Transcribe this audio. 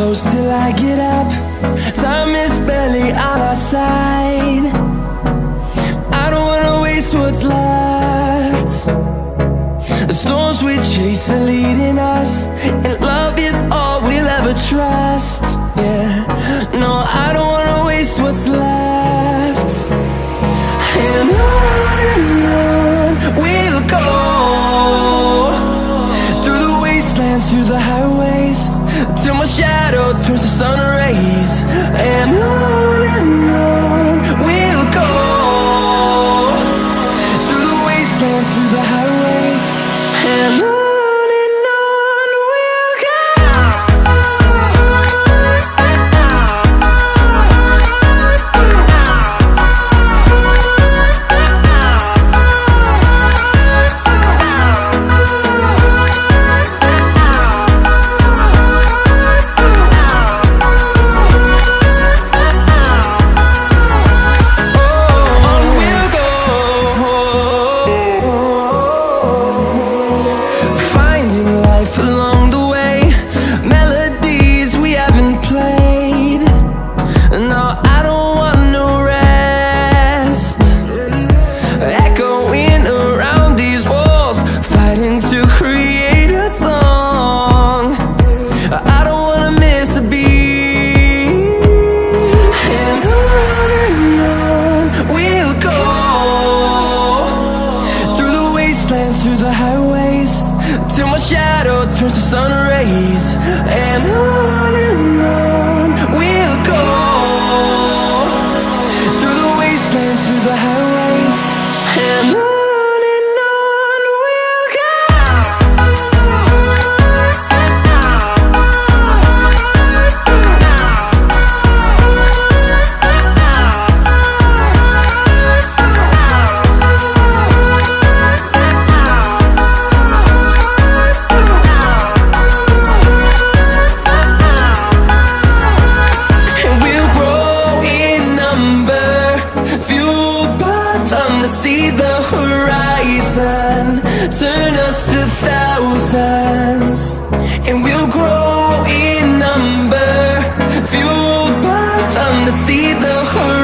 close till I get up. Time is barely on our side. I don't wanna waste what's left. The storms we chase are leading us, and love is all we'll ever trust. Yeah, no, I don't wanna waste what's left. And on we'll go, through the wastelands, through the highways, till my shadow turns to sun rays. And on we'll go, through the wastelands, through the highways, and on we'll go. Through the highways, till my shadow turns to sun rays. And on we'll go, through the wastelands, through the highways, and on we'll go. See the horizon turn us to thousands, and we'll grow in number, fueled by them to see the horizon.